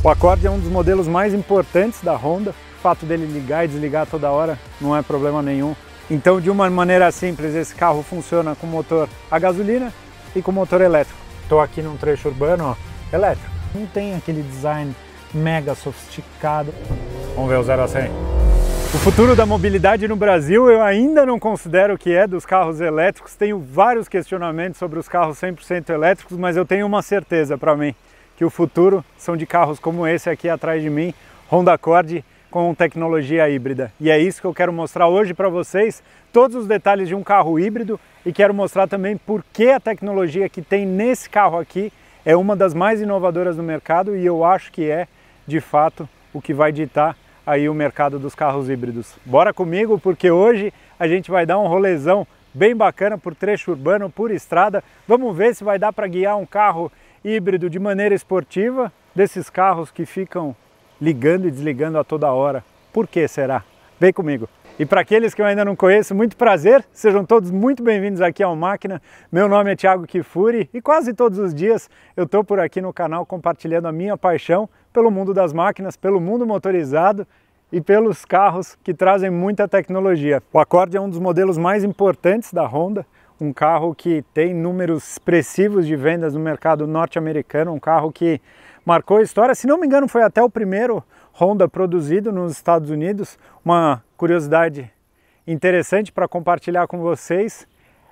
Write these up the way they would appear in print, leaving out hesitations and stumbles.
O Accord é um dos modelos mais importantes da Honda. O fato dele ligar e desligar toda hora não é problema nenhum. Então, de uma maneira simples, esse carro funciona com motor a gasolina e com motor elétrico. Estou aqui num trecho urbano, ó, elétrico. Não tem aquele design mega sofisticado. Vamos ver o 0 a 100. O futuro da mobilidade no Brasil eu ainda não considero que é dos carros elétricos. Tenho vários questionamentos sobre os carros 100% elétricos, mas eu tenho uma certeza para mim, que o futuro são de carros como esse aqui atrás de mim, Honda Accord com tecnologia híbrida. E é isso que eu quero mostrar hoje para vocês, todos os detalhes de um carro híbrido, e quero mostrar também por que a tecnologia que tem nesse carro aqui é uma das mais inovadoras do mercado e eu acho que é, de fato, o que vai ditar aí o mercado dos carros híbridos. Bora comigo, porque hoje a gente vai dar um rolezão bem bacana por trecho urbano, por estrada. Vamos ver se vai dar para guiar um carro híbrido de maneira esportiva, desses carros que ficam ligando e desligando a toda hora. Por que será? Vem comigo! E para aqueles que eu ainda não conheço, muito prazer, sejam todos muito bem-vindos aqui ao Máquina. Meu nome é Thiago Kifuri e quase todos os dias eu estou por aqui no canal compartilhando a minha paixão pelo mundo das máquinas, pelo mundo motorizado e pelos carros que trazem muita tecnologia. O Accord é um dos modelos mais importantes da Honda, um carro que tem números expressivos de vendas no mercado norte-americano, um carro que marcou a história, se não me engano foi até o primeiro Honda produzido nos Estados Unidos. Uma curiosidade interessante para compartilhar com vocês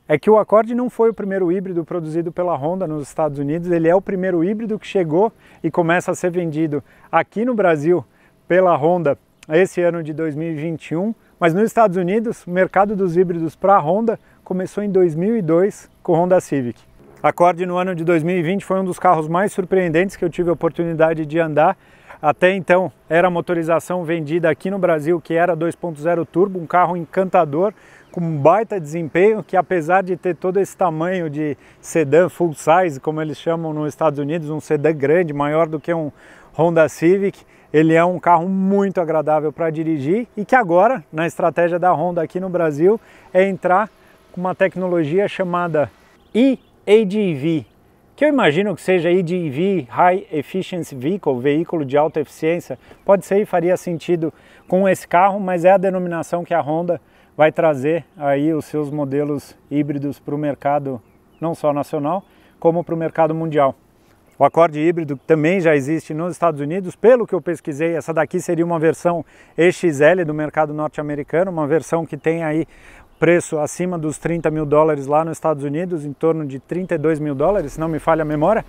é que o Accord não foi o primeiro híbrido produzido pela Honda nos Estados Unidos, ele é o primeiro híbrido que chegou e começa a ser vendido aqui no Brasil pela Honda esse ano de 2021, mas nos Estados Unidos o mercado dos híbridos para a Honda começou em 2002 com o Honda Civic. Accord no ano de 2020 foi um dos carros mais surpreendentes que eu tive a oportunidade de andar. Até então era a motorização vendida aqui no Brasil, que era 2.0 turbo, um carro encantador, com um baita desempenho, que apesar de ter todo esse tamanho de sedã full size, como eles chamam nos Estados Unidos, um sedã grande, maior do que um Honda Civic, ele é um carro muito agradável para dirigir e que agora, na estratégia da Honda aqui no Brasil, é entrar com uma tecnologia chamada eAGV, que eu imagino que seja EDV, High Efficiency Vehicle, veículo de alta eficiência. Pode ser e faria sentido com esse carro, mas é a denominação que a Honda vai trazer aí os seus modelos híbridos para o mercado não só nacional, como para o mercado mundial. O Accord híbrido também já existe nos Estados Unidos, pelo que eu pesquisei, essa daqui seria uma versão EXL do mercado norte-americano, uma versão que tem aí preço acima dos 30 mil dólares lá nos Estados Unidos, em torno de 32 mil dólares, se não me falha a memória.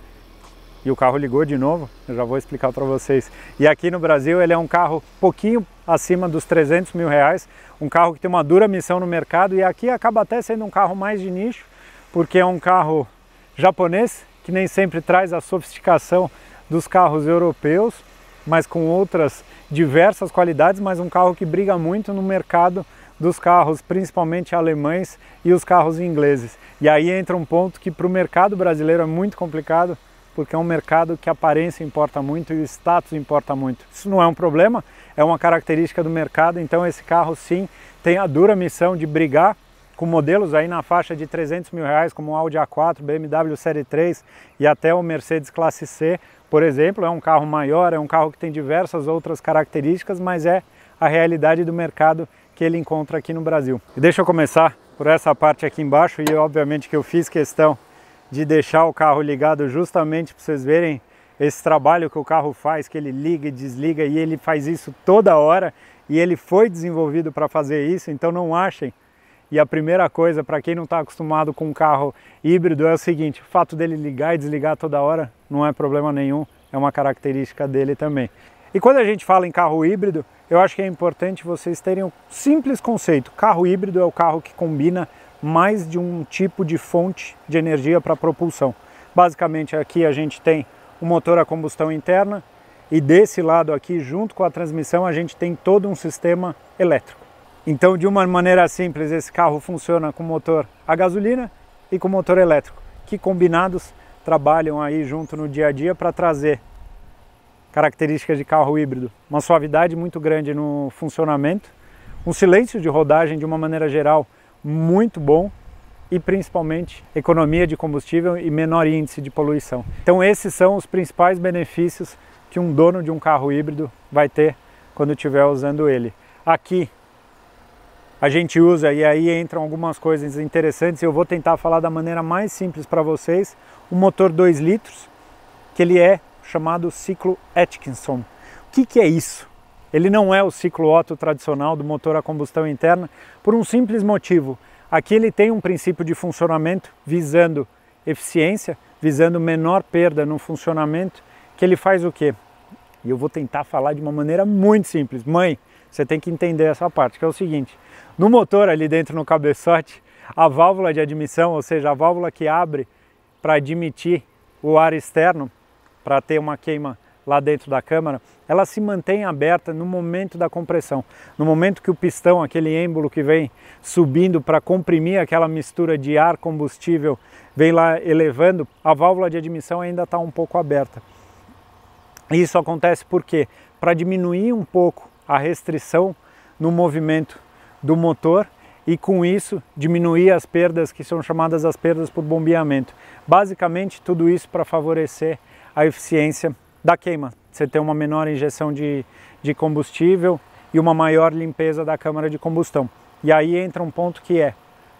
E o carro ligou de novo, eu já vou explicar para vocês. E aqui no Brasil ele é um carro pouquinho acima dos 300 mil reais, um carro que tem uma dura missão no mercado e aqui acaba até sendo um carro mais de nicho, porque é um carro japonês, que nem sempre traz a sofisticação dos carros europeus, mas com outras diversas qualidades, mas um carro que briga muito no mercado dos carros, principalmente alemães e os carros ingleses. E aí entra um ponto que para o mercado brasileiro é muito complicado, porque é um mercado que a aparência importa muito e o status importa muito. Isso não é um problema, é uma característica do mercado, então esse carro sim tem a dura missão de brigar com modelos aí na faixa de 300 mil reais, como o Audi A4, BMW Série 3 e até o Mercedes Classe C, por exemplo. É um carro maior, é um carro que tem diversas outras características, mas é a realidade do mercado que ele encontra aqui no Brasil. E deixa eu começar por essa parte aqui embaixo e obviamente que eu fiz questão de deixar o carro ligado justamente para vocês verem esse trabalho que o carro faz, que ele liga e desliga e ele faz isso toda hora e ele foi desenvolvido para fazer isso, então não achem. E a primeira coisa, para quem não está acostumado com um carro híbrido, é o seguinte: o fato dele ligar e desligar toda hora não é problema nenhum, é uma característica dele também. E quando a gente fala em carro híbrido, eu acho que é importante vocês terem um simples conceito. Carro híbrido é o carro que combina mais de um tipo de fonte de energia para propulsão. Basicamente aqui a gente tem um motor a combustão interna e desse lado aqui, junto com a transmissão, a gente tem todo um sistema elétrico. Então, de uma maneira simples, esse carro funciona com motor a gasolina e com motor elétrico, que combinados trabalham aí junto no dia a dia para trazer características de carro híbrido. Uma suavidade muito grande no funcionamento, um silêncio de rodagem de uma maneira geral muito bom e principalmente economia de combustível e menor índice de poluição. Então esses são os principais benefícios que um dono de um carro híbrido vai ter quando estiver usando ele. Aqui a gente usa, e aí entram algumas coisas interessantes, eu vou tentar falar da maneira mais simples para vocês, o motor 2 litros, que ele é chamado ciclo Atkinson. O que é isso? Ele não é o ciclo Otto tradicional do motor a combustão interna, por um simples motivo. Aqui ele tem um princípio de funcionamento visando eficiência, visando menor perda no funcionamento, que ele faz o quê? E eu vou tentar falar de uma maneira muito simples. Mãe, você tem que entender essa parte, que é o seguinte. No motor ali dentro no cabeçote, a válvula de admissão, ou seja, a válvula que abre para admitir o ar externo, para ter uma queima lá dentro da câmara, ela se mantém aberta no momento da compressão. No momento que o pistão, aquele êmbolo que vem subindo para comprimir aquela mistura de ar combustível, vem lá elevando, a válvula de admissão ainda está um pouco aberta. Isso acontece por quê? Para diminuir um pouco a restrição no movimento do motor e com isso diminuir as perdas que são chamadas as perdas por bombeamento. Basicamente tudo isso para favorecer a eficiência da queima. Você tem uma menor injeção de combustível e uma maior limpeza da câmara de combustão. E aí entra um ponto que é,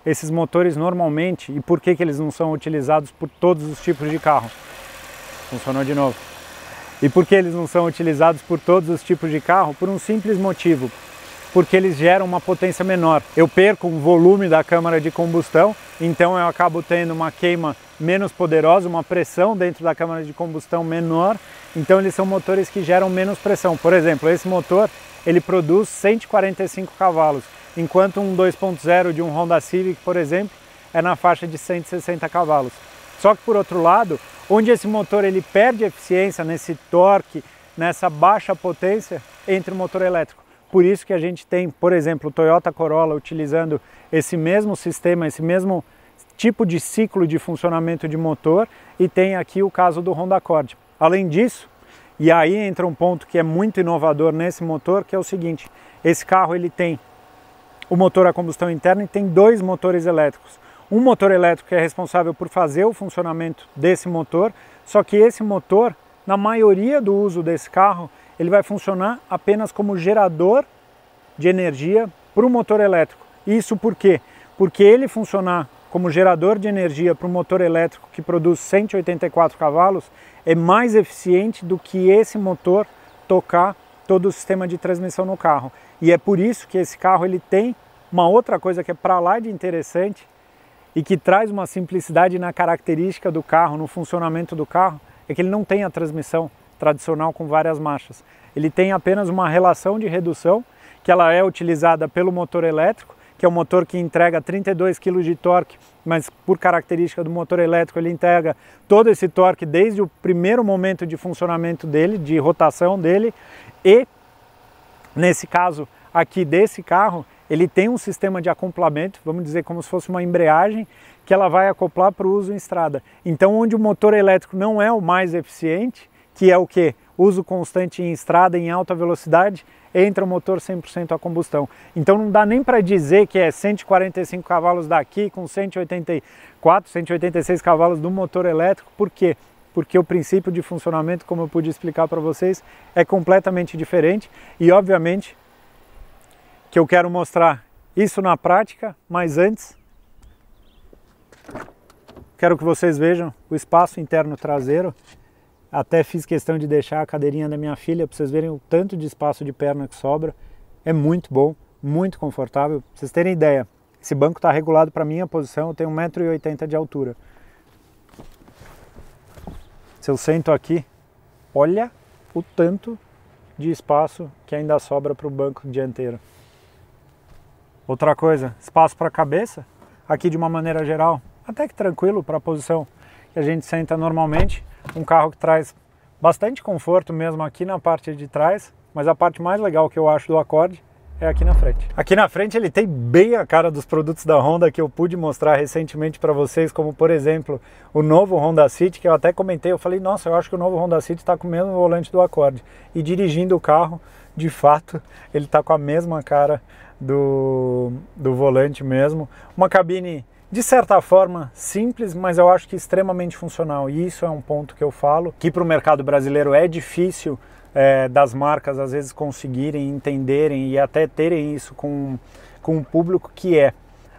esses motores normalmente, e por que eles não são utilizados por todos os tipos de carro? Funcionou de novo. E por que eles não são utilizados por todos os tipos de carro? Por um simples motivo, porque eles geram uma potência menor. Eu perco um volume da câmara de combustão, então eu acabo tendo uma queima menos poderosa, uma pressão dentro da câmara de combustão menor, então eles são motores que geram menos pressão. Por exemplo, esse motor, ele produz 145 cavalos, enquanto um 2.0 de um Honda Civic, por exemplo, é na faixa de 160 cavalos. Só que por outro lado, onde esse motor ele perde eficiência nesse torque, nessa baixa potência, entre o motor elétrico. Por isso que a gente tem, por exemplo, o Toyota Corolla utilizando esse mesmo sistema, esse mesmo tipo de ciclo de funcionamento de motor, e tem aqui o caso do Honda Accord. Além disso, e aí entra um ponto que é muito inovador nesse motor, que é o seguinte, esse carro ele tem o motor a combustão interna e tem dois motores elétricos. Um motor elétrico que é responsável por fazer o funcionamento desse motor, só que esse motor, na maioria do uso desse carro, ele vai funcionar apenas como gerador de energia para o motor elétrico. Isso por quê? Porque ele funcionar como gerador de energia para o motor elétrico que produz 184 cavalos é mais eficiente do que esse motor tocar todo o sistema de transmissão no carro. E é por isso que esse carro ele tem uma outra coisa que é para lá de interessante e que traz uma simplicidade na característica do carro, no funcionamento do carro, é que ele não tem a transmissão tradicional com várias marchas. Ele tem apenas uma relação de redução, que ela é utilizada pelo motor elétrico, que é um motor que entrega 32 kg de torque, mas por característica do motor elétrico ele entrega todo esse torque desde o primeiro momento de funcionamento dele, de rotação dele, e nesse caso aqui desse carro, ele tem um sistema de acoplamento, vamos dizer como se fosse uma embreagem, que ela vai acoplar para o uso em estrada. Então onde o motor elétrico não é o mais eficiente, que é o que? Uso constante em estrada, em alta velocidade, entra o motor 100% a combustão. Então não dá nem para dizer que é 145 cavalos daqui com 184, 186 cavalos do motor elétrico. Por quê? Porque o princípio de funcionamento, como eu pude explicar para vocês, é completamente diferente e obviamente que eu quero mostrar isso na prática, mas antes quero que vocês vejam o espaço interno traseiro. Até fiz questão de deixar a cadeirinha da minha filha para vocês verem o tanto de espaço de perna que sobra. É muito bom, muito confortável. Pra vocês terem ideia, esse banco está regulado para a minha posição, eu tenho 1,80 m de altura. Se eu sento aqui, olha o tanto de espaço que ainda sobra para o banco dianteiro. Outra coisa, espaço para a cabeça, aqui de uma maneira geral, até que tranquilo para a posição que a gente senta normalmente. Um carro que traz bastante conforto mesmo aqui na parte de trás, mas a parte mais legal que eu acho do Accord é aqui na frente. Aqui na frente ele tem bem a cara dos produtos da Honda que eu pude mostrar recentemente para vocês, como por exemplo o novo Honda City, que eu até comentei, eu falei, nossa, eu acho que o novo Honda City está com o mesmo volante do Accord. E dirigindo o carro, de fato, ele está com a mesma cara do volante mesmo. Uma cabine de certa forma simples, mas eu acho que extremamente funcional. E isso é um ponto que eu falo, que para o mercado brasileiro é difícil das marcas às vezes conseguirem, entenderem e até terem isso com o público, que é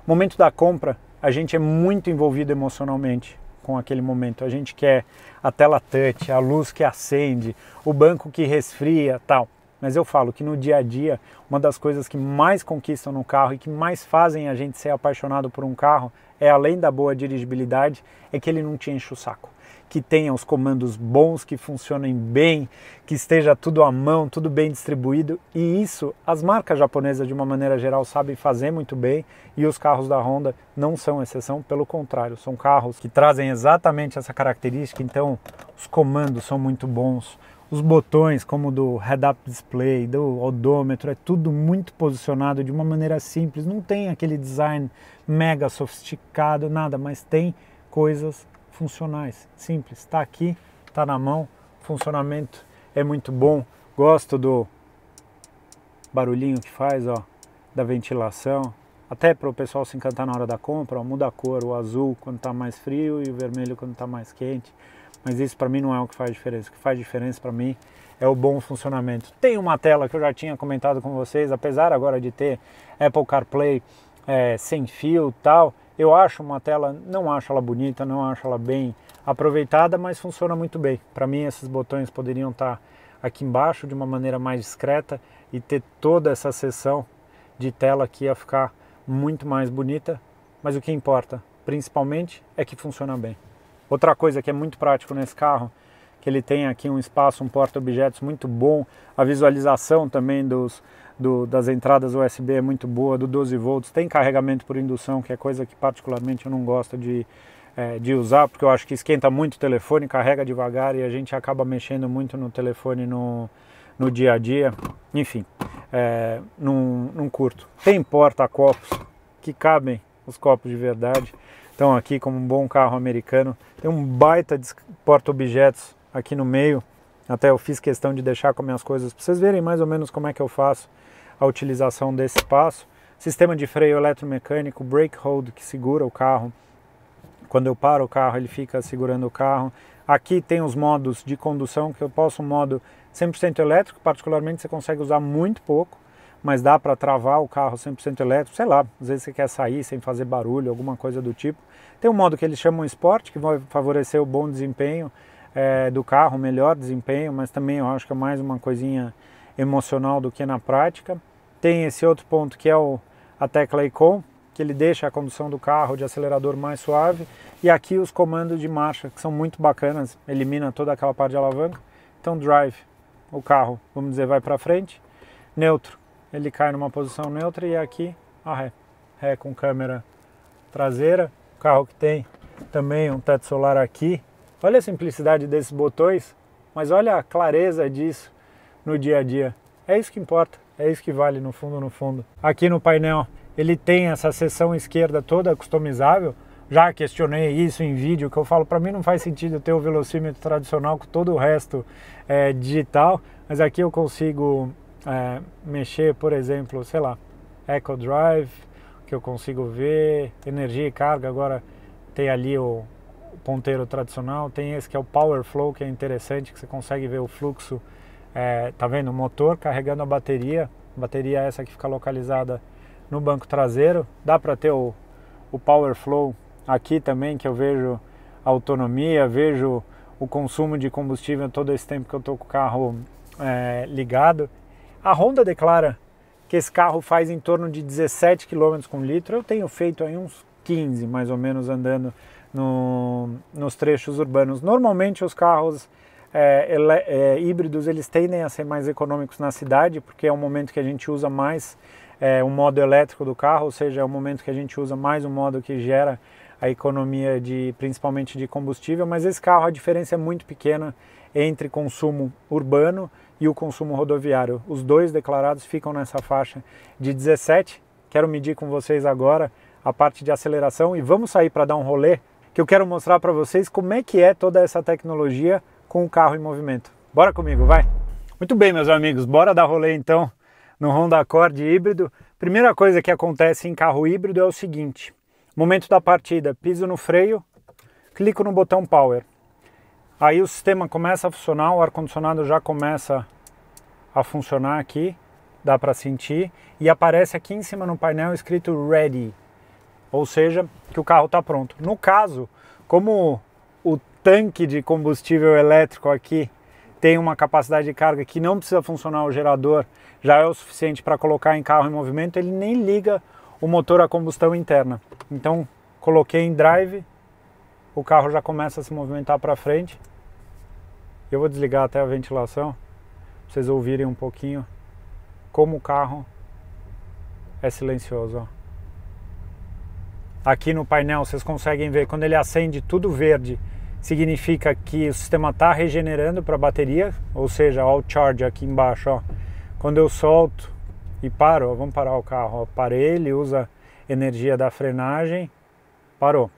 momento da compra. A gente é muito envolvido emocionalmente com aquele momento. A gente quer a tela touch, a luz que acende, o banco que resfria, tal. Mas eu falo que no dia a dia, uma das coisas que mais conquistam no carro e que mais fazem a gente ser apaixonado por um carro é, além da boa dirigibilidade, é que ele não te enche o saco. Que tenha os comandos bons, que funcionem bem, que esteja tudo à mão, tudo bem distribuído. E isso as marcas japonesas, de uma maneira geral, sabem fazer muito bem, e os carros da Honda não são exceção, pelo contrário, são carros que trazem exatamente essa característica. Então os comandos são muito bons, os botões como o do head-up display, do odômetro, é tudo muito posicionado de uma maneira simples, não tem aquele design mega sofisticado, nada, mas tem coisas funcionais, simples, está aqui, está na mão, funcionamento é muito bom. Gosto do barulhinho que faz, ó, da ventilação, até para o pessoal se encantar na hora da compra, ó, muda a cor, o azul quando está mais frio e o vermelho quando está mais quente, mas isso para mim não é o que faz diferença. O que faz diferença para mim é o bom funcionamento. Tem uma tela que eu já tinha comentado com vocês, apesar agora de ter Apple CarPlay sem fio e tal, eu acho uma tela, não acho ela bonita, não acho ela bem aproveitada, mas funciona muito bem. Para mim esses botões poderiam estar aqui embaixo de uma maneira mais discreta e ter toda essa seção de tela que ia ficar muito mais bonita, mas o que importa principalmente é que funciona bem. Outra coisa que é muito prático nesse carro, que ele tem aqui um espaço, um porta-objetos muito bom, a visualização também das entradas USB é muito boa, do 12 volts, tem carregamento por indução, que é coisa que particularmente eu não gosto de usar, porque eu acho que esquenta muito o telefone, carrega devagar e a gente acaba mexendo muito no telefone no dia a dia, enfim, não curto. Tem porta-copos que cabem os copos de verdade. Então aqui, como um bom carro americano, tem um baita de porta-objetos aqui no meio. Até eu fiz questão de deixar com minhas coisas para vocês verem mais ou menos como é que eu faço a utilização desse espaço. Sistema de freio eletromecânico, brake hold, que segura o carro. Quando eu paro o carro, ele fica segurando o carro. Aqui tem os modos de condução, que eu posso um modo 100% elétrico, particularmente você consegue usar muito pouco, mas dá para travar o carro 100% elétrico, sei lá, às vezes você quer sair sem fazer barulho, alguma coisa do tipo. Tem um modo que eles chamam Sport, que vai favorecer o bom desempenho do carro, o melhor desempenho, mas também eu acho que é mais uma coisinha emocional do que na prática. Tem esse outro ponto que é a tecla Icon, que ele deixa a condução do carro de acelerador mais suave, e aqui os comandos de marcha, que são muito bacanas, elimina toda aquela parte de alavanca. Então Drive, o carro, vamos dizer, vai para frente, neutro, ele cai numa posição neutra, e aqui a ré, ré com câmera traseira. O carro que tem também um teto solar aqui. Olha a simplicidade desses botões, mas olha a clareza disso no dia a dia. É isso que importa, é isso que vale no fundo, no fundo. Aqui no painel ele tem essa seção esquerda toda customizável. Já questionei isso em vídeo, que eu falo, para mim não faz sentido ter o velocímetro tradicional com todo o resto digital, mas aqui eu consigo mexer, por exemplo, sei lá, Eco Drive, que eu consigo ver, energia e carga. Agora tem ali o ponteiro tradicional, tem esse que é o Power Flow, que é interessante, que você consegue ver o fluxo, tá vendo? O motor carregando a bateria essa que fica localizada no banco traseiro. Dá para ter o Power Flow aqui também, que eu vejo a autonomia, vejo o consumo de combustível todo esse tempo que eu estou com o carro ligado. A Honda declara que esse carro faz em torno de 17 km com litro. Eu tenho feito aí uns 15 mais ou menos andando nos trechos urbanos. Normalmente os carros híbridos eles tendem a ser mais econômicos na cidade, porque é um momento que a gente usa mais o modo elétrico do carro, ou seja, é o momento que a gente usa mais o modo que gera a economia principalmente de combustível. Mas esse carro, a diferença é muito pequena entre consumo urbano e o consumo rodoviário. Os dois declarados ficam nessa faixa de 17. Quero medir com vocês agora a parte de aceleração e vamos sair para dar um rolê, que eu quero mostrar para vocês como é que é toda essa tecnologia com o carro em movimento. Bora comigo, vai! Muito bem, meus amigos, bora dar rolê então no Honda Accord híbrido. Primeira coisa que acontece em carro híbrido é o seguinte: Momento da partida, piso no freio, clico no botão Power. Aí o sistema começa a funcionar, o ar-condicionado já começa a funcionar aqui, dá para sentir, e aparece aqui em cima no painel escrito Ready, ou seja, que o carro está pronto. No caso, como o tanque de combustível elétrico aqui tem uma capacidade de carga que não precisa funcionar o gerador, já é o suficiente para colocar em carro em movimento, ele nem liga o motor a combustão interna. Então, coloquei em drive, o carro já começa a se movimentar para frente. Eu vou desligar até a ventilação, para vocês ouvirem um pouquinho como o carro é silencioso. Ó. Aqui no painel vocês conseguem ver, quando ele acende tudo verde, significa que o sistema está regenerando para a bateria, ou seja, ó, o charge aqui embaixo. Ó. Quando eu solto e paro, ó, vamos parar o carro, ó, parei, ele usa energia da frenagem, parou.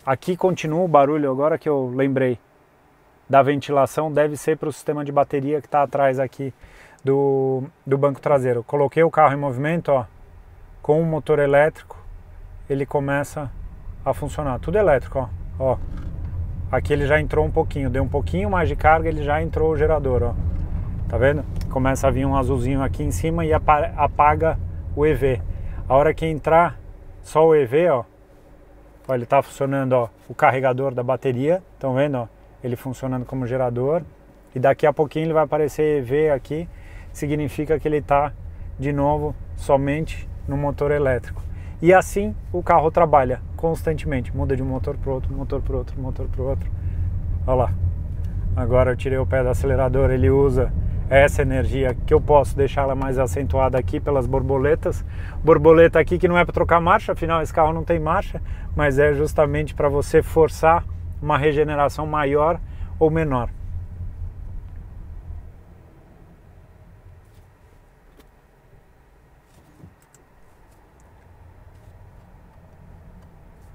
Aqui continua o barulho, agora que eu lembrei, da ventilação, deve ser para o sistema de bateria que está atrás aqui do banco traseiro. Coloquei o carro em movimento, ó, com o motor elétrico, ele começa a funcionar, tudo elétrico, ó. Aqui ele já entrou um pouquinho, deu um pouquinho mais de carga, ele já entrou o gerador, ó. Tá vendo? Começa a vir um azulzinho aqui em cima e apaga o EV. A hora que entrar só o EV, ó, ele tá funcionando, ó, o carregador da bateria, estão vendo, ó, ele funcionando como gerador. E daqui a pouquinho ele vai aparecer EV aqui, significa que ele tá de novo somente no motor elétrico. E assim o carro trabalha constantemente, muda de um motor para outro, motor para outro, motor para outro. Olha lá, agora eu tirei o pé do acelerador, ele usa essa energia que eu posso deixar ela mais acentuada aqui pelas borboletas. Borboleta aqui que não é para trocar marcha, afinal esse carro não tem marcha, mas é justamente para você forçar uma regeneração maior ou menor.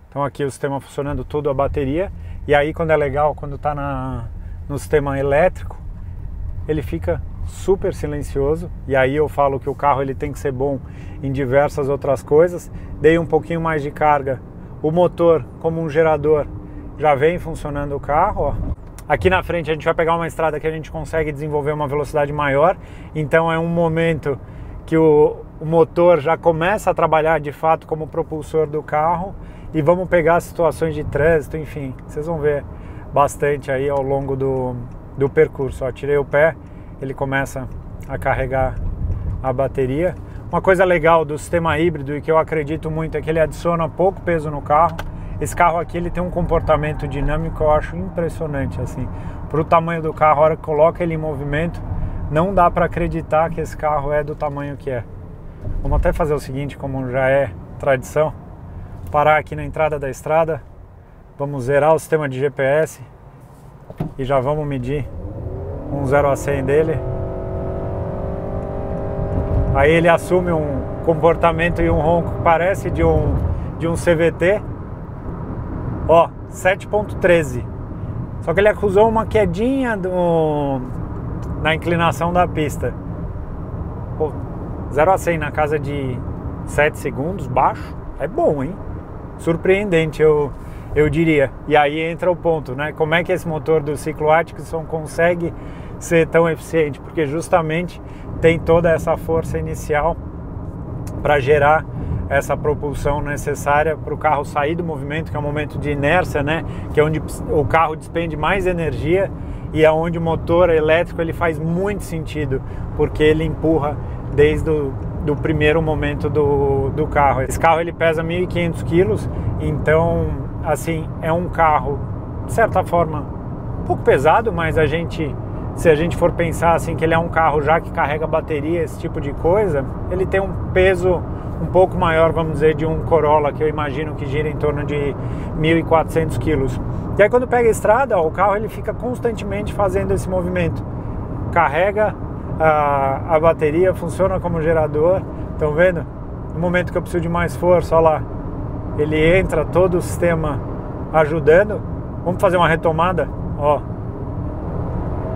Então aqui o sistema funcionando tudo a bateria, e aí quando é legal, quando está no sistema elétrico, ele fica super silencioso, e aí eu falo que o carro ele tem que ser bom em diversas outras coisas. Dei um pouquinho mais de carga, o motor como um gerador já vem funcionando o carro, ó. Aqui na frente a gente vai pegar uma estrada que a gente consegue desenvolver uma velocidade maior, então é um momento que o motor já começa a trabalhar de fato como propulsor do carro. E vamos pegar situações de trânsito, enfim, vocês vão ver bastante aí ao longo do percurso. Ó, tirei o pé, ele começa a carregar a bateria. Uma coisa legal do sistema híbrido e que eu acredito muito é que ele adiciona pouco peso no carro. Esse carro aqui ele tem um comportamento dinâmico que eu acho impressionante, assim. Para o tamanho do carro, a hora que coloca ele em movimento, não dá para acreditar que esse carro é do tamanho que é. Vamos até fazer o seguinte, como já é tradição, parar aqui na entrada da estrada, vamos zerar o sistema de GPS e já vamos medir um 0 a 100 dele. Aí ele assume um comportamento e um ronco que parece de um CVT. Ó, 7.13. Só que ele acusou uma quedinha na inclinação da pista. Pô, 0 a 100 na casa de 7 segundos, baixo, é bom, hein? Surpreendente, eu diria. E aí entra o ponto, né? Como é que esse motor do ciclo Atkinson consegue ser tão eficiente? Porque justamente tem toda essa força inicial para gerar essa propulsão necessária para o carro sair do movimento, que é um momento de inércia, né? Que é onde o carro despende mais energia e é onde o motor elétrico ele faz muito sentido, porque ele empurra desde do primeiro momento do carro. Esse carro ele pesa 1.500 quilos, então assim, é um carro de certa forma um pouco pesado, mas se a gente for pensar assim que ele é um carro já que carrega bateria, esse tipo de coisa, ele tem um peso um pouco maior, vamos dizer, de um Corolla, que eu imagino que gira em torno de 1.400 quilos. E aí quando pega a estrada, ó, o carro ele fica constantemente fazendo esse movimento, carrega a bateria, funciona como gerador. Estão vendo? No momento que eu preciso de mais força, olha lá, ele entra, todo o sistema ajudando. Vamos fazer uma retomada, ó,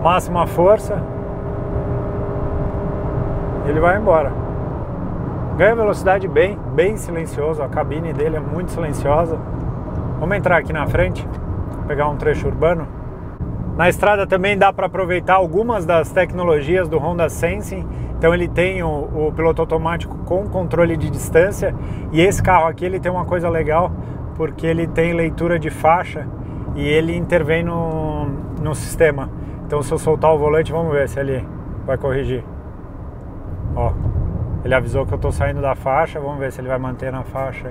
máxima força, ele vai embora. Ganha velocidade bem silencioso, a cabine dele é muito silenciosa. Vamos entrar aqui na frente, pegar um trecho urbano. Na estrada também dá para aproveitar algumas das tecnologias do Honda Sensing. Então ele tem o piloto automático com controle de distância, e esse carro aqui ele tem uma coisa legal, porque ele tem leitura de faixa e ele intervém no sistema. Então se eu soltar o volante, vamos ver se ele vai corrigir. Ó, ele avisou que eu estou saindo da faixa, vamos ver se ele vai manter na faixa.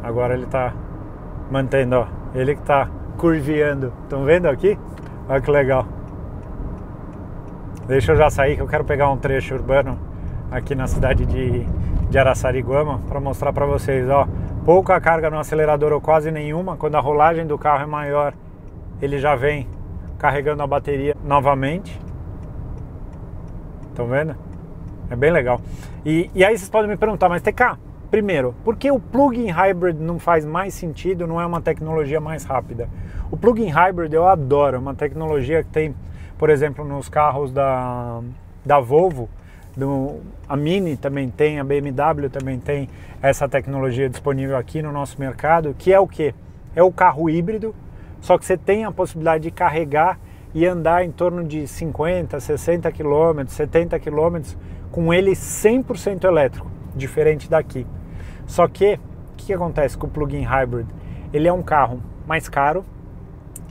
Agora ele está mantendo, ó, ele que está curviando. Estão vendo aqui? Olha que legal. Deixa eu já sair que eu quero pegar um trecho urbano aqui na cidade de Araçariguama para mostrar para vocês, ó. Pouca carga no acelerador ou quase nenhuma. Quando a rolagem do carro é maior, ele já vem carregando a bateria novamente. Estão vendo? É bem legal. E aí vocês podem me perguntar, mas TK, primeiro, por que o plug-in hybrid não faz mais sentido, não é uma tecnologia mais rápida? O plug-in hybrid eu adoro, é uma tecnologia que tem, por exemplo, nos carros da Volvo, a Mini também tem, a BMW também tem essa tecnologia disponível aqui no nosso mercado, que é o quê? É o carro híbrido, só que você tem a possibilidade de carregar e andar em torno de 50, 60 km, 70 km com ele 100% elétrico, diferente daqui. Só que, o que acontece com o plug-in hybrid? Ele é um carro mais caro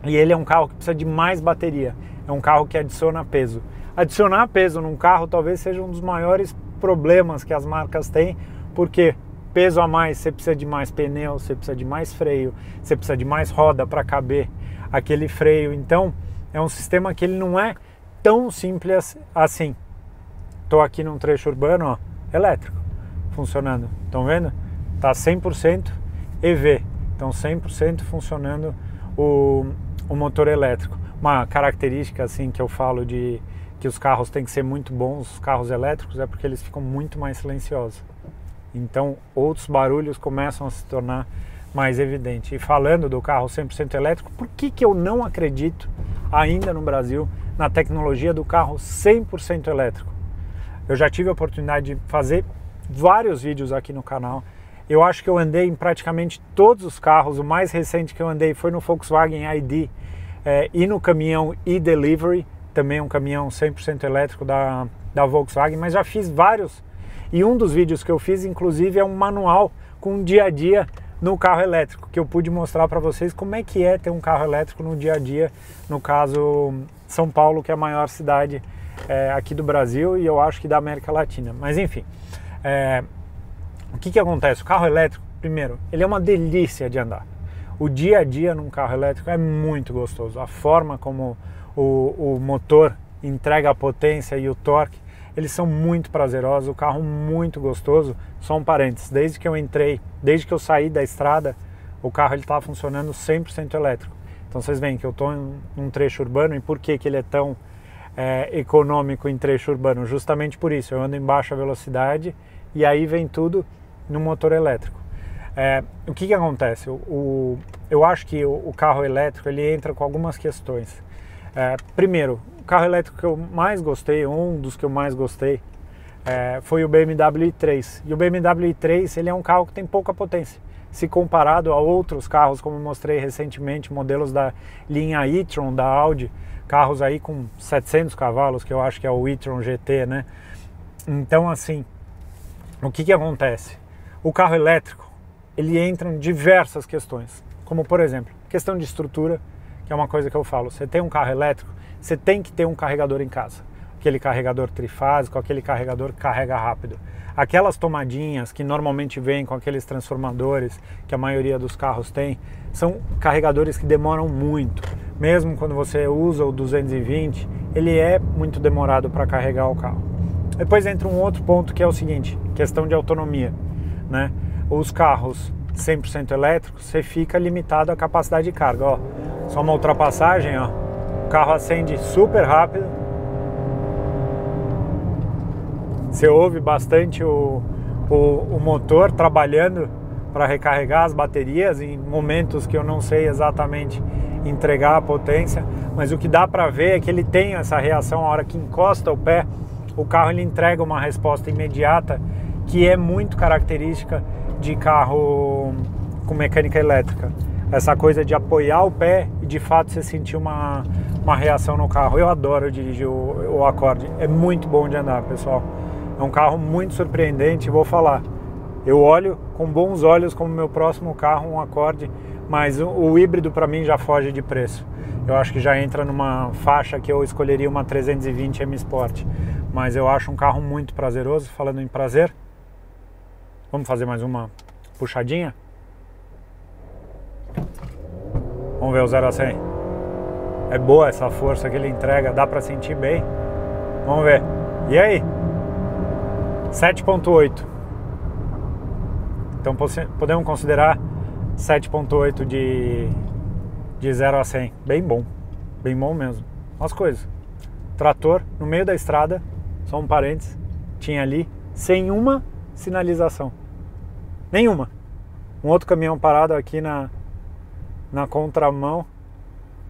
e ele é um carro que precisa de mais bateria. É um carro que adiciona peso. Adicionar peso num carro talvez seja um dos maiores problemas que as marcas têm, porque peso a mais, você precisa de mais pneu, você precisa de mais freio, você precisa de mais roda para caber aquele freio. Então, é um sistema que ele não é tão simples assim. Estou aqui num trecho urbano, ó, elétrico, funcionando. Estão vendo? Está 100% EV. Então 100% funcionando o motor elétrico. Uma característica assim que eu falo de que os carros têm que ser muito bons, os carros elétricos, é porque eles ficam muito mais silenciosos. Então outros barulhos começam a se tornar mais evidentes. E falando do carro 100% elétrico, por que eu não acredito ainda no Brasil na tecnologia do carro 100% elétrico? Eu já tive a oportunidade de fazer vários vídeos aqui no canal. Eu acho que eu andei em praticamente todos os carros. O mais recente que eu andei foi no Volkswagen ID e no caminhão e-Delivery, também um caminhão 100% elétrico da Volkswagen, mas já fiz vários. E um dos vídeos que eu fiz, inclusive, é um manual com o dia a dia no carro elétrico, que eu pude mostrar para vocês como é que é ter um carro elétrico no dia a dia, no caso São Paulo, que é a maior cidade aqui do Brasil e eu acho que da América Latina. Mas enfim, o que acontece? O carro elétrico, primeiro, ele é uma delícia de andar. O dia a dia num carro elétrico é muito gostoso. A forma como o motor entrega a potência e o torque, eles são muito prazerosos, o carro muito gostoso. Só um parênteses, desde que eu saí da estrada, o carro estava funcionando 100% elétrico. Então vocês veem que eu estou em um trecho urbano. E por que ele é tão econômico em trecho urbano? Justamente por isso, eu ando em baixa velocidade e aí vem tudo no motor elétrico. O que acontece? Eu acho que o carro elétrico ele entra com algumas questões. Primeiro, o carro elétrico que eu mais gostei, um dos que eu mais gostei, foi o BMW i3. E o BMW i3 ele é um carro que tem pouca potência, se comparado a outros carros, como eu mostrei recentemente, modelos da linha e-tron da Audi, carros aí com 700 cavalos, que eu acho que é o e-tron GT, né? Então, assim, o que acontece? O carro elétrico, ele entra em diversas questões, como, por exemplo, questão de estrutura, que é uma coisa que eu falo. Você tem um carro elétrico, você tem que ter um carregador em casa. Aquele carregador trifásico, aquele carregador que carrega rápido. Aquelas tomadinhas que normalmente vêm com aqueles transformadores que a maioria dos carros tem, são carregadores que demoram muito. Mesmo quando você usa o 220, ele é muito demorado para carregar o carro. Depois entra um outro ponto que é o seguinte, questão de autonomia, né? Os carros 100% elétricos, você fica limitado à capacidade de carga. Ó, só uma ultrapassagem, ó, o carro acende super rápido. Você ouve bastante o motor trabalhando para recarregar as baterias em momentos que eu não sei exatamente entregar a potência, mas o que dá para ver é que ele tem essa reação. A hora que encosta o pé, o carro ele entrega uma resposta imediata que é muito característica de carro com mecânica elétrica. Essa coisa de apoiar o pé e de fato você sentir uma reação no carro. Eu adoro dirigir o Accord, é muito bom de andar, pessoal. É um carro muito surpreendente, vou falar. Eu olho com bons olhos como meu próximo carro, um Accord, mas o híbrido para mim já foge de preço. Eu acho que já entra numa faixa que eu escolheria uma 320 M Sport. Mas eu acho um carro muito prazeroso. Falando em prazer, vamos fazer mais uma puxadinha? Vamos ver o 0 a 100. É boa essa força que ele entrega, dá para sentir bem. Vamos ver. E aí? 7.8. Então podemos considerar 7.8 de 0 a 100. Bem bom mesmo. As coisas. Trator no meio da estrada, só um parênteses, tinha ali, sem uma sinalização. Nenhuma. Um outro caminhão parado aqui na contramão,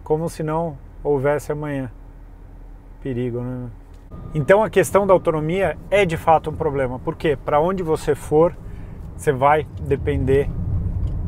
como se não houvesse amanhã. Perigo, né? Então a questão da autonomia é de fato um problema. Por quê? Para onde você for, você vai depender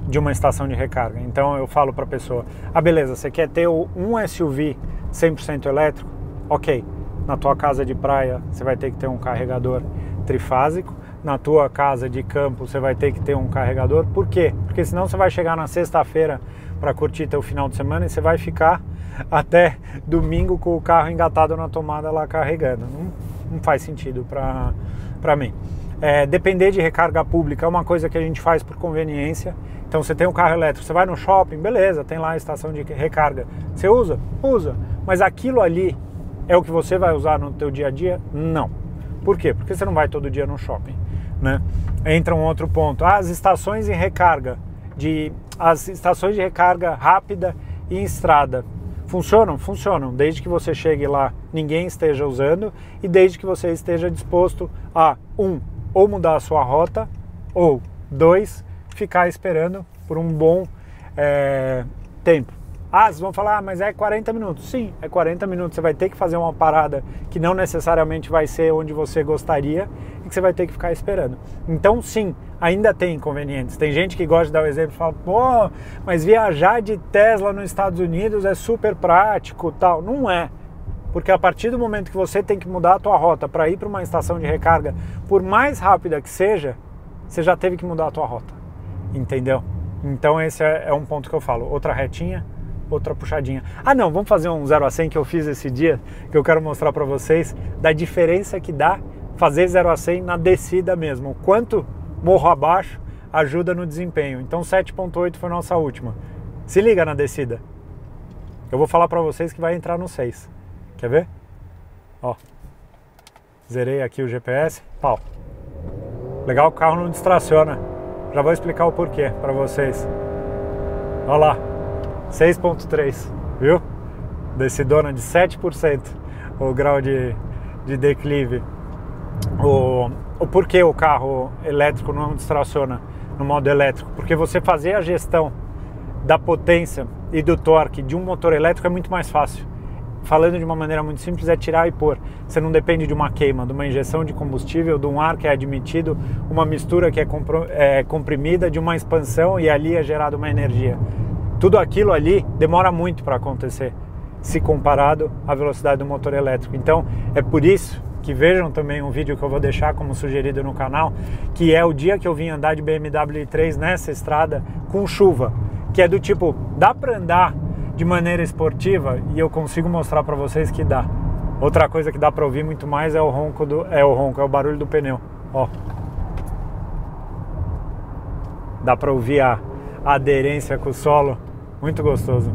de uma estação de recarga. Então eu falo para a pessoa, beleza, você quer ter um SUV 100% elétrico? Ok, na tua casa de praia você vai ter que ter um carregador trifásico, na tua casa de campo você vai ter que ter um carregador. Por quê? Porque senão você vai chegar na sexta-feira para curtir teu final de semana e você vai ficar até domingo com o carro engatado na tomada lá carregando. Não faz sentido para mim. Depender de recarga pública é uma coisa que a gente faz por conveniência. Então você tem um carro elétrico, você vai no shopping, beleza, tem lá a estação de recarga. Você usa? Usa. Mas aquilo ali é o que você vai usar no teu dia a dia? Não. Por quê? Porque você não vai todo dia no shopping, né? Entra um outro ponto. As estações de recarga rápida e em estrada funcionam? Funcionam, desde que você chegue lá, ninguém esteja usando e desde que você esteja disposto a, ou mudar a sua rota, ou 2, ficar esperando por um bom tempo. Vocês vão falar, mas é 40 minutos. Sim, é 40 minutos. Você vai ter que fazer uma parada que não necessariamente vai ser onde você gostaria e que você vai ter que ficar esperando. Então, sim, ainda tem inconvenientes. Tem gente que gosta de dar o exemplo e fala, pô, mas viajar de Tesla nos Estados Unidos é super prático, tal. Não é. Porque a partir do momento que você tem que mudar a tua rota para ir para uma estação de recarga, por mais rápida que seja, você já teve que mudar a tua rota. Entendeu? Então esse é um ponto que eu falo. Outra retinha, outra puxadinha. Não, vamos fazer um 0 a 100 que eu fiz esse dia, que eu quero mostrar para vocês da diferença que dá fazer 0 a 100 na descida mesmo. O quanto morro abaixo ajuda no desempenho. Então 7.8 foi nossa última. Se liga na descida. Eu vou falar para vocês que vai entrar no 6. Quer ver? Ó. Zerei aqui o GPS. Pau. Legal, o carro não distraciona. Já vou explicar o porquê para vocês. Olha lá. 6.3, viu? Descidona de 7% o grau de declive. O porquê o carro elétrico não distraciona no modo elétrico? Porque você fazer a gestão da potência e do torque de um motor elétrico é muito mais fácil. Falando de uma maneira muito simples, é tirar e pôr. Você não depende de uma queima, de uma injeção de combustível, de um ar que é admitido, uma mistura que é comprimida, de uma expansão e ali é gerada uma energia. Tudo aquilo ali demora muito para acontecer, se comparado à velocidade do motor elétrico. Então, é por isso que vejam também um vídeo que eu vou deixar como sugerido no canal, que é o dia que eu vim andar de BMW i3 nessa estrada com chuva, que é do tipo, dá para andar de maneira esportiva e eu consigo mostrar para vocês que dá. Outra coisa que dá para ouvir muito mais é o barulho do pneu. Ó. Dá para ouvir a aderência com o solo, muito gostoso.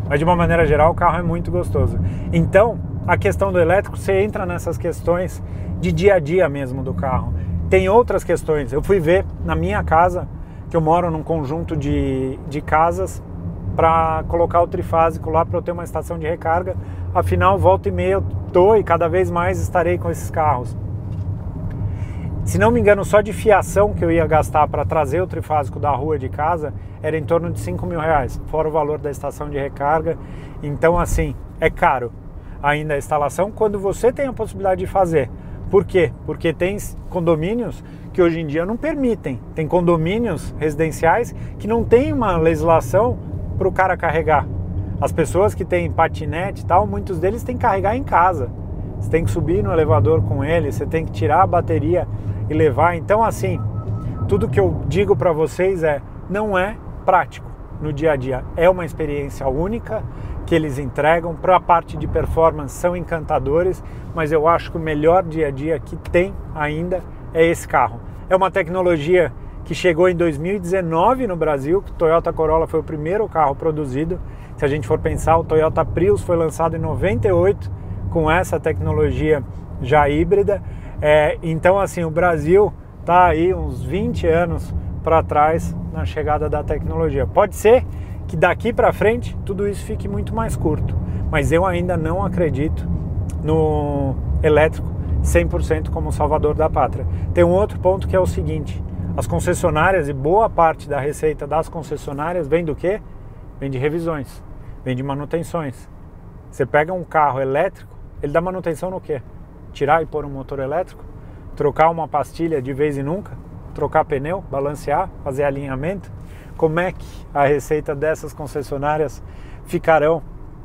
Mas de uma maneira geral o carro é muito gostoso. Então, a questão do elétrico, você entra nessas questões de dia a dia mesmo do carro. Tem outras questões. Eu fui ver na minha casa, que eu moro num conjunto de casas, para colocar o trifásico lá para eu ter uma estação de recarga. Afinal, volta e meia eu tô e cada vez mais estarei com esses carros. Se não me engano, só de fiação que eu ia gastar para trazer o trifásico da rua de casa era em torno de 5 mil reais, fora o valor da estação de recarga. Então, assim, é caro ainda a instalação quando você tem a possibilidade de fazer. Por quê? Porque tem condomínios que hoje em dia não permitem. Tem condomínios residenciais que não tem uma legislação para o cara carregar. As pessoas que têm patinete e tal, muitos deles têm que carregar em casa. Você tem que subir no elevador com ele, você tem que tirar a bateria e levar. Então, assim, tudo que eu digo para vocês não é prático no dia a dia. É uma experiência única que eles entregam. Para a parte de performance são encantadores, mas eu acho que o melhor dia a dia que tem ainda é esse carro. É uma tecnologia que chegou em 2019 no Brasil, que o Toyota Corolla foi o primeiro carro produzido. Se a gente for pensar, o Toyota Prius foi lançado em 98 com essa tecnologia já híbrida. Então, assim, o Brasil está aí uns 20 anos para trás na chegada da tecnologia. Pode ser que daqui para frente tudo isso fique muito mais curto, mas eu ainda não acredito no elétrico 100% como salvador da pátria. Tem um outro ponto que é o seguinte: as concessionárias, e boa parte da receita das concessionárias vem do quê? Vem de revisões, vem de manutenções. Você pega um carro elétrico, ele dá manutenção no quê? Tirar e pôr um motor elétrico? Trocar uma pastilha de vez em nunca? Trocar pneu? Balancear? Fazer alinhamento? Como é que a receita dessas concessionárias ficarão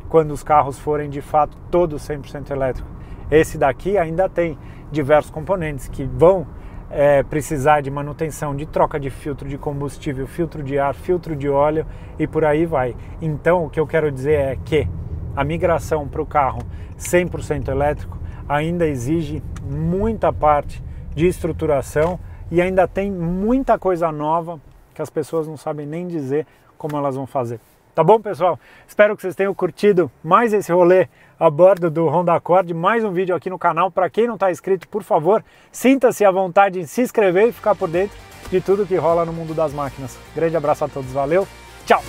quando os carros forem de fato todos 100% elétricos? Esse daqui ainda tem diversos componentes que vão precisar de manutenção, de troca de filtro de combustível, filtro de ar, filtro de óleo e por aí vai. Então, o que eu quero dizer é que a migração para o carro 100% elétrico ainda exige muita parte de estruturação e ainda tem muita coisa nova que as pessoas não sabem nem dizer como elas vão fazer. Tá bom, pessoal? Espero que vocês tenham curtido mais esse rolê a bordo do Honda Accord, mais um vídeo aqui no canal. Para quem não está inscrito, por favor, sinta-se à vontade em se inscrever e ficar por dentro de tudo que rola no mundo das máquinas. Grande abraço a todos, valeu, tchau!